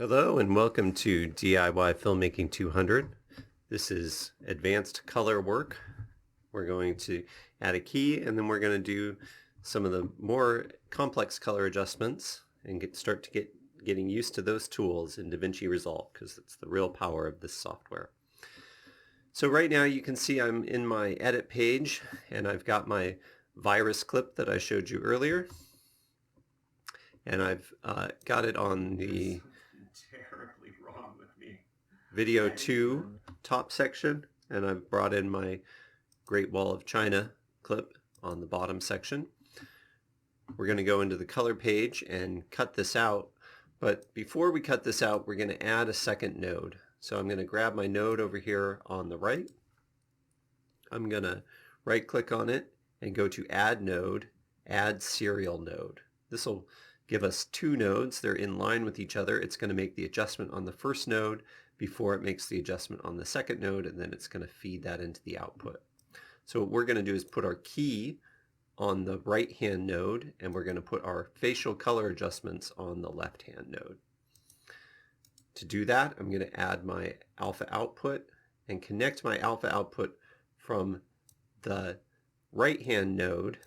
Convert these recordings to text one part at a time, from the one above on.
Hello and welcome to DIY Filmmaking 200. This is advanced color work. We're going to add a key and then we're going to do some of the more complex color adjustments and start to getting used to those tools in Davinci Resolve because it's the real power of this software. So right now you can see I'm in my edit page and I've got my virus clip that I showed you earlier, and I've got it on the terribly wrong with me. Video 2 top section, and I've brought in my Great Wall of China clip on the bottom section. We're going to go into the color page and cut this out, but before we cut this out we're going to add a second node. So I'm going to grab my node over here on the right. I'm going to right click on it and go to Add Node, Add Serial Node. This will give us two nodes. They're in line with each other. It's going to make the adjustment on the first node before it makes the adjustment on the second node, and then it's going to feed that into the output. So what we're going to do is put our key on the right hand node, and we're going to put our facial color adjustments on the left hand node. To do that, I'm going to add my alpha output and connect my alpha output from the right hand node,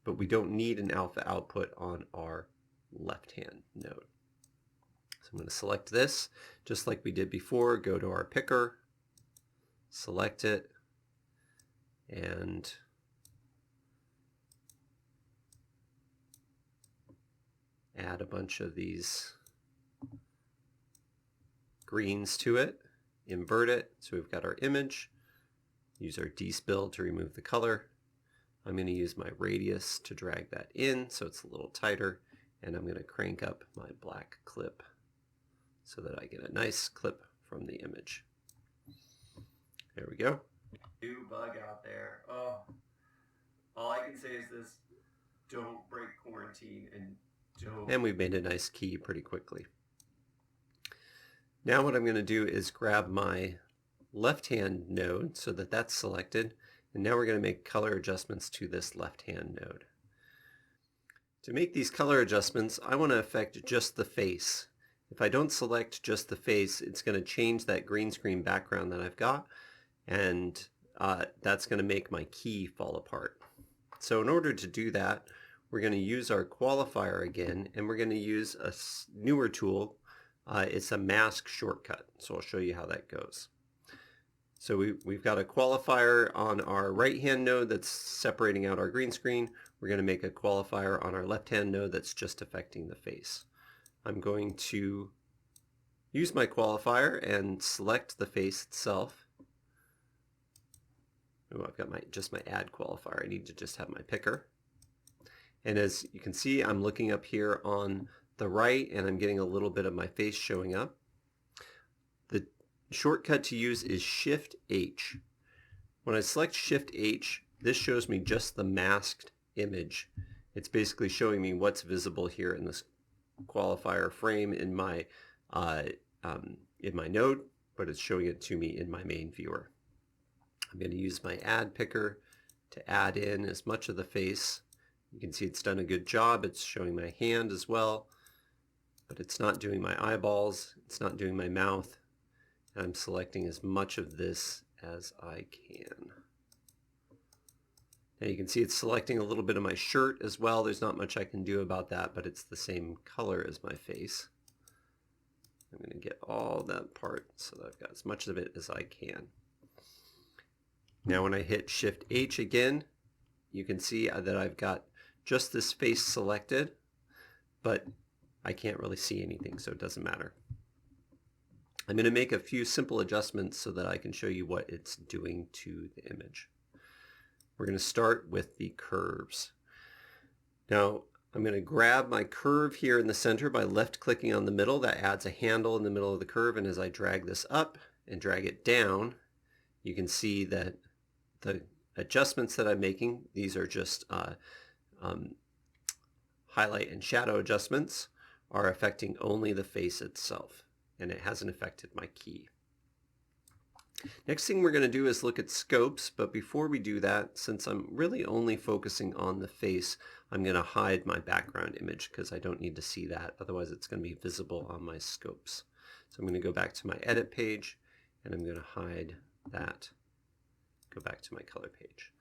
but we don't need an alpha output on our left hand node. So I'm going to select this just like we did before, go to our picker, select it, and add a bunch of these greens to it, invert it, so we've got our image, use our despill to remove the color. I'm going to use my radius to drag that in so it's a little tighter, and I'm going to crank up my black clip so that I get a nice clip from the image. There we go. New bug out there. Oh, all I can say is this: don't break quarantine and don't. And we've made a nice key pretty quickly. Now what I'm going to do is grab my left-hand node so that that's selected, and now we're going to make color adjustments to this left-hand node. To make these color adjustments, I want to affect just the face. If I don't select just the face, it's going to change that green screen background that I've got, and that's going to make my key fall apart. So in order to do that, we're going to use our qualifier again, and we're going to use a newer tool. It's a mask shortcut, so I'll show you how that goes. So we've got a qualifier on our right-hand node that's separating out our green screen. We're going to make a qualifier on our left-hand node that's just affecting the face. I'm going to use my qualifier and select the face itself. Oh, I've got just my add qualifier. I need to just have my picker. And as you can see, I'm looking up here on the right and I'm getting a little bit of my face showing up. The shortcut to use is Shift H. When I select Shift H, this shows me just the masked image. It's basically showing me what's visible here in this qualifier frame in my node, but it's showing it to me in my main viewer. I'm going to use my add picker to add in as much of the face. You can see it's done a good job. It's showing my hand as well, but it's not doing my eyeballs. It's not doing my mouth. And I'm selecting as much of this as I can. Now you can see it's selecting a little bit of my shirt as well. There's not much I can do about that, but it's the same color as my face. I'm going to get all that part so that I've got as much of it as I can. Now when I hit Shift H again, you can see that I've got just this face selected, but I can't really see anything, so it doesn't matter. I'm going to make a few simple adjustments so that I can show you what it's doing to the image. We're going to start with the curves. Now I'm going to grab my curve here in the center by left clicking on the middle. That adds a handle in the middle of the curve, and as I drag this up and drag it down, you can see that the adjustments that I'm making, these are just highlight and shadow adjustments, are affecting only the face itself, and it hasn't affected my key. Next thing we're going to do is look at scopes, but before we do that, since I'm really only focusing on the face, I'm going to hide my background image because I don't need to see that, otherwise it's going to be visible on my scopes. So I'm going to go back to my edit page and I'm going to hide that. Go back to my color page.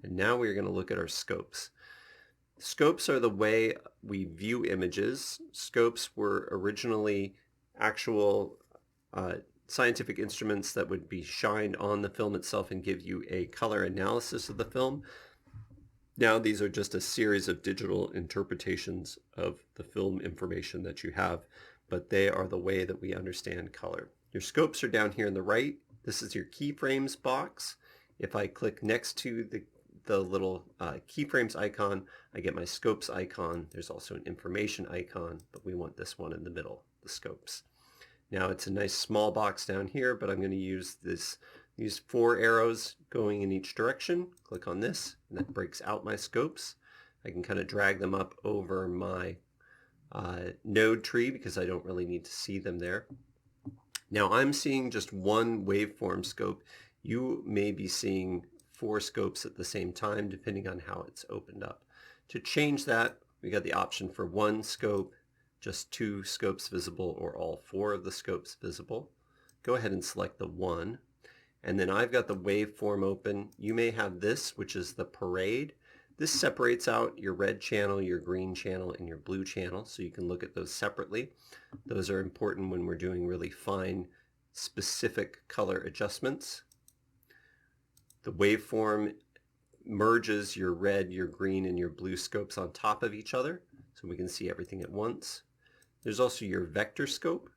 And now we're going to look at our scopes. Scopes are the way we view images. Scopes were originally actual scientific instruments that would be shined on the film itself and give you a color analysis of the film. Now these are just a series of digital interpretations of the film information that you have, but they are the way that we understand color. Your scopes are down here on the right. This is your keyframes box. If I click next to the little keyframes icon, I get my scopes icon. There's also an information icon, but we want this one in the middle, the scopes. Now it's a nice small box down here, but I'm going to use these 4 arrows going in each direction. Click on this, and that breaks out my scopes. I can kind of drag them up over my node tree because I don't really need to see them there. Now I'm seeing just one waveform scope. You may be seeing 4 scopes at the same time depending on how it's opened up. To change that, we got the option for 1 scope, just 2 scopes visible, or all 4 of the scopes visible. Go ahead and select the 1. And then I've got the waveform open. You may have this, which is the parade. This separates out your red channel, your green channel, and your blue channel, so you can look at those separately. Those are important when we're doing really fine, specific color adjustments. The waveform merges your red, your green, and your blue scopes on top of each other, so we can see everything at once. There's also your vector scope.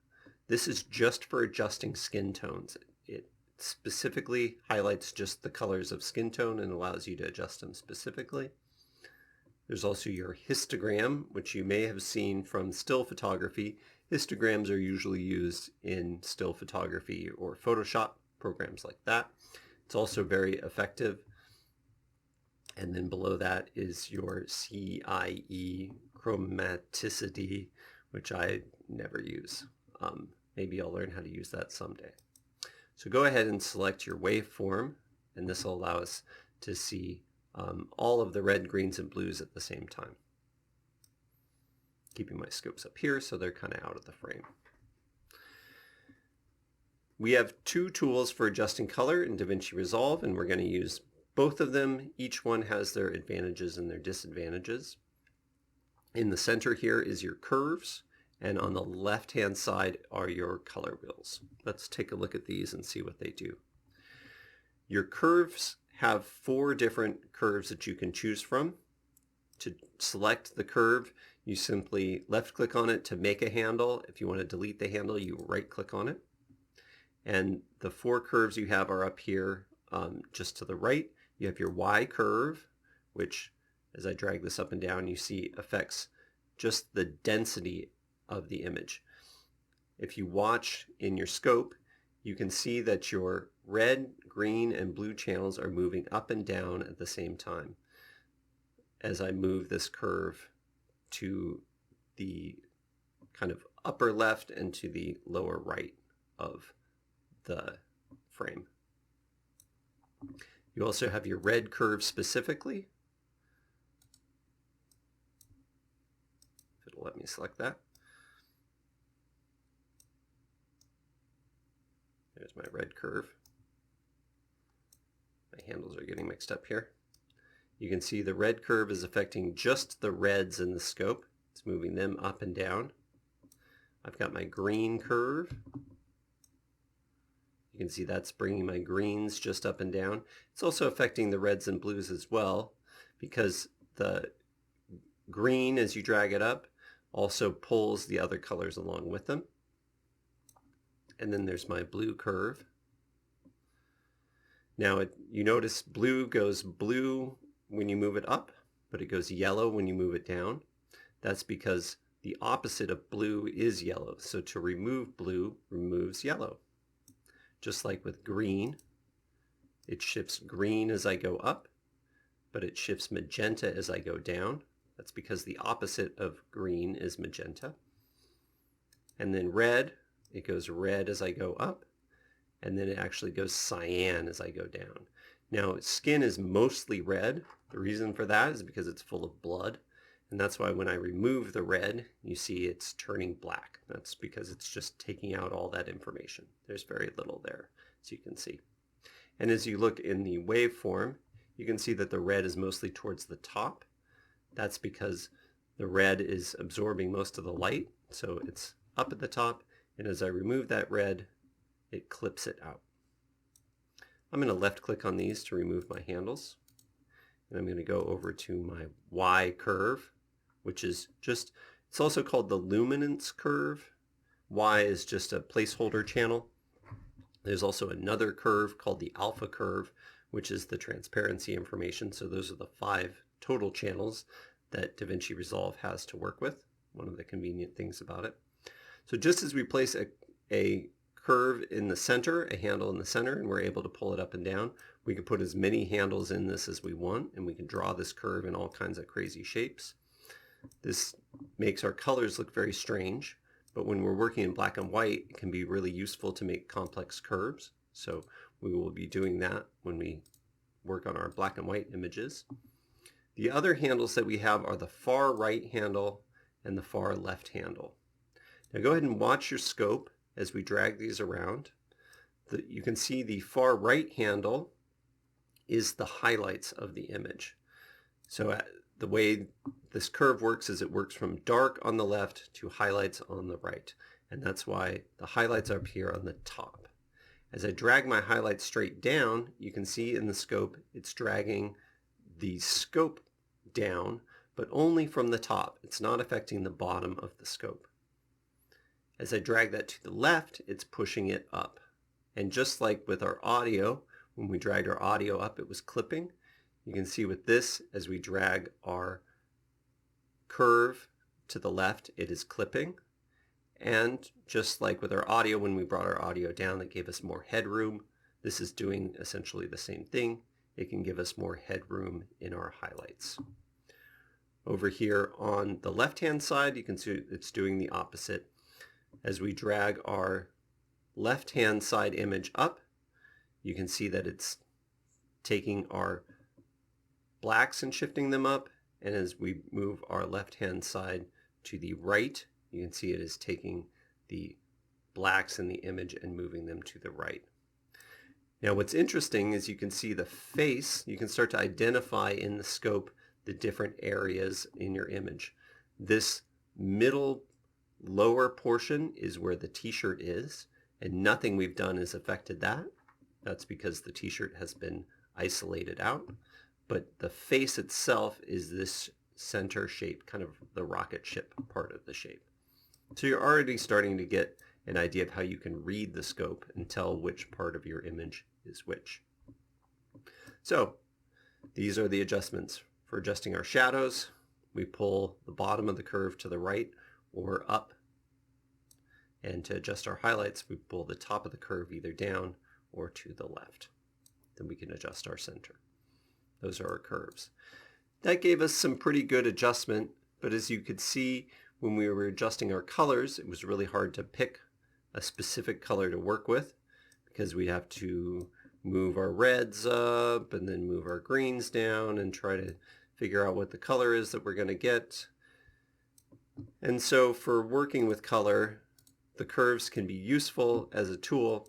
This is just for adjusting skin tones. It specifically highlights just the colors of skin tone and allows you to adjust them specifically. There's also your histogram, which you may have seen from still photography. Histograms are usually used in still photography or Photoshop programs like that. It's also very effective. And then below that is your CIE, chromaticity, which I never use. Maybe I'll learn how to use that someday. So go ahead and select your waveform, and this will allow us to see all of the red, greens, and blues at the same time. Keeping my scopes up here so they're kind of out of the frame. We have 2 tools for adjusting color in Davinci Resolve, and we're going to use both of them. Each one has their advantages and their disadvantages. In the center here is your curves, and on the left-hand side are your color wheels. Let's take a look at these and see what they do. Your curves have 4 different curves that you can choose from. To select the curve, you simply left-click on it to make a handle. If you want to delete the handle, you right-click on it. And the 4 curves you have are up here just to the right. You have your Y curve, which, as I drag this up and down, you see affects just the density of the image. If you watch in your scope, you can see that your red, green, and blue channels are moving up and down at the same time as I move this curve to the kind of upper left and to the lower right of the frame. You also have your red curve specifically. If it'll let me select that. There's my red curve. My handles are getting mixed up here. You can see the red curve is affecting just the reds in the scope. It's moving them up and down. I've got my green curve. You can see that's bringing my greens just up and down. It's also affecting the reds and blues as well, because the green, as you drag it up, also pulls the other colors along with them. And then there's my blue curve. Now you notice blue goes blue when you move it up, but it goes yellow when you move it down. That's because the opposite of blue is yellow. So to remove blue removes yellow. Just like with green, it shifts green as I go up, but it shifts magenta as I go down. That's because the opposite of green is magenta. And then red, it goes red as I go up, and then it actually goes cyan as I go down. Now, skin is mostly red. The reason for that is because it's full of blood, and that's why when I remove the red, you see it's turning black. That's because it's just taking out all that information. There's very little there, as you can see. And as you look in the waveform, you can see that the red is mostly towards the top. That's because the red is absorbing most of the light, so it's up at the top, and as I remove that red, it clips it out. I'm going to left click on these to remove my handles, and I'm going to go over to my Y curve, which is just, it's also called the luminance curve. Y is just a placeholder channel. There's also another curve called the alpha curve, which is the transparency information. So those are the 5 total channels that Davinci Resolve has to work with, one of the convenient things about it. So just as we place a curve in the center, a handle in the center, and we're able to pull it up and down, we can put as many handles in this as we want, and we can draw this curve in all kinds of crazy shapes. This makes our colors look very strange, but when we're working in black and white, it can be really useful to make complex curves. So we will be doing that when we work on our black and white images. The other handles that we have are the far right handle and the far left handle. Now go ahead and watch your scope as we drag these around. You can see the far right handle is the highlights of the image. So the way this curve works is it works from dark on the left to highlights on the right. And that's why the highlights are up here on the top. As I drag my highlights straight down, you can see in the scope it's dragging the scope down, but only from the top. It's not affecting the bottom of the scope. As I drag that to the left, it's pushing it up. And just like with our audio, when we dragged our audio up, it was clipping. You can see with this, as we drag our curve to the left, it is clipping. And just like with our audio, when we brought our audio down, that gave us more headroom. This is doing essentially the same thing. It can give us more headroom in our highlights. Over here on the left-hand side, you can see it's doing the opposite. As we drag our left-hand side image up, you can see that it's taking our blacks and shifting them up, and as we move our left-hand side to the right, you can see it is taking the blacks in the image and moving them to the right. Now what's interesting is you can see the face. You can start to identify in the scope the different areas in your image. This middle lower portion is where the t-shirt is, and nothing we've done has affected that. That's because the t-shirt has been isolated out. But the face itself is this center shape, kind of the rocket ship part of the shape. So you're already starting to get an idea of how you can read the scope and tell which part of your image is which. So these are the adjustments. For adjusting our shadows, we pull the bottom of the curve to the right or up. And to adjust our highlights, we pull the top of the curve either down or to the left. Then we can adjust our center. Those are our curves. That gave us some pretty good adjustment, but as you could see when we were adjusting our colors, it was really hard to pick a specific color to work with because we have to move our reds up and then move our greens down and try to figure out what the color is that we're going to get. And so for working with color, the curves can be useful as a tool,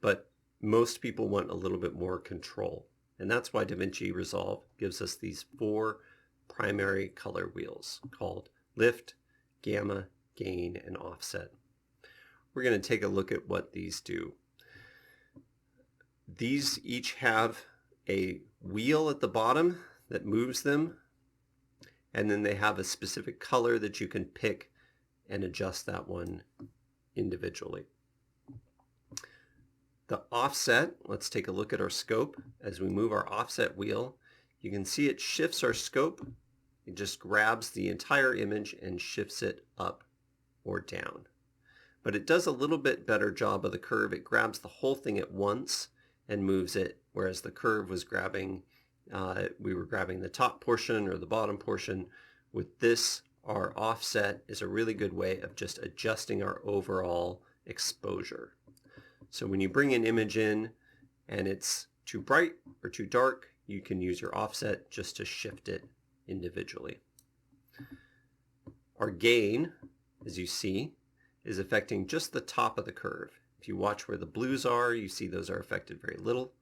but most people want a little bit more control. And that's why Davinci Resolve gives us these 4 primary color wheels called lift, gamma, gain, and offset. We're going to take a look at what these do. These each have a wheel at the bottom that moves them, and then they have a specific color that you can pick and adjust that one individually. The offset, let's take a look at our scope. As we move our offset wheel, you can see it shifts our scope. It just grabs the entire image and shifts it up or down. But it does a little bit better job of the curve. It grabs the whole thing at once and moves it, whereas the curve was grabbing, we were grabbing the top portion or the bottom portion. With this, our offset is a really good way of just adjusting our overall exposure. So when you bring an image in and it's too bright or too dark, you can use your offset just to shift it individually. Our gain, as you see, is affecting just the top of the curve. If you watch where the blues are, you see those are affected very little.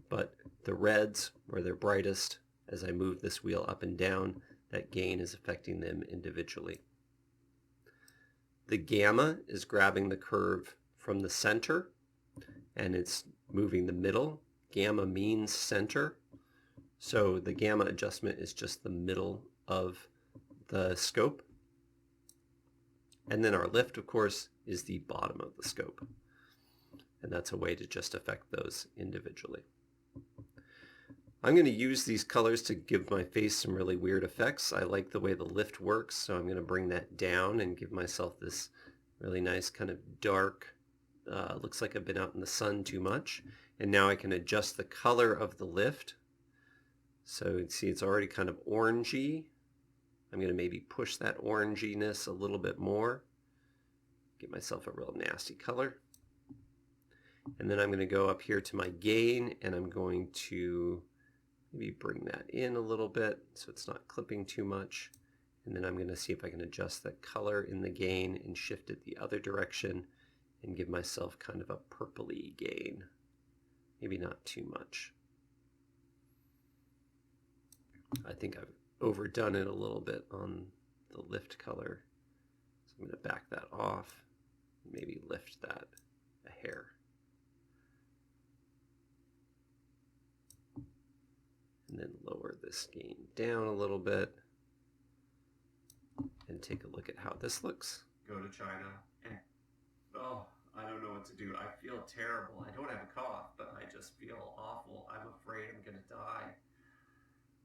But the reds, where they're brightest, as I move this wheel up and down, that gain is affecting them individually. The gamma is grabbing the curve from the center and it's moving the middle. Gamma means center. So the gamma adjustment is just the middle of the scope. And then our lift, of course, is the bottom of the scope. And that's a way to just affect those individually. I'm going to use these colors to give my face some really weird effects. I like the way the lift works, so I'm going to bring that down and give myself this really nice kind of dark, looks like I've been out in the sun too much. And now I can adjust the color of the lift. So you can see it's already kind of orangey. I'm going to maybe push that oranginess a little bit more. Get myself a real nasty color. And then I'm going to go up here to my gain and I'm going to maybe bring that in a little bit so it's not clipping too much. And then I'm going to see if I can adjust the color in the gain and shift it the other direction and give myself kind of a purpley gain. Maybe not too much. I think I've overdone it a little bit on the lift color. So I'm going to back that off, maybe lift that a hair. And then lower this gain down a little bit and take a look at how this looks. Go to China and, oh, I don't know what to do. I feel terrible. I don't have a cough, but I just feel awful. I'm afraid I'm going to die.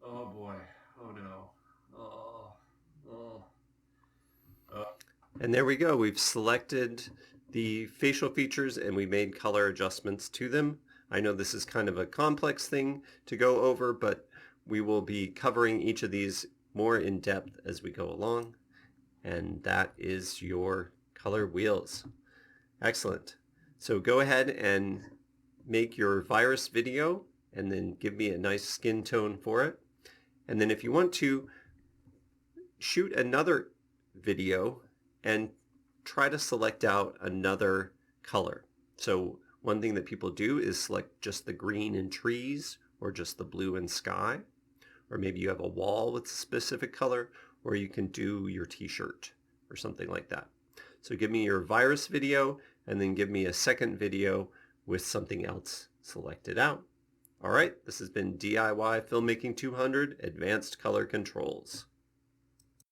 Oh boy. Oh no. And there we go. We've selected the facial features and we made color adjustments to them. I know this is kind of a complex thing to go over, but we will be covering each of these more in depth as we go along. And that is your color wheels. Excellent. So go ahead and make your virus video and then give me a nice skin tone for it. And then if you want to, shoot another video and try to select out another color. So one thing that people do is select just the green in trees or just the blue in sky. Or maybe you have a wall with a specific color, or you can do your t-shirt or something like that. So give me your virus video and then give me a second video with something else selected out. All right, this has been DIY Filmmaking 200 Advanced Color Controls.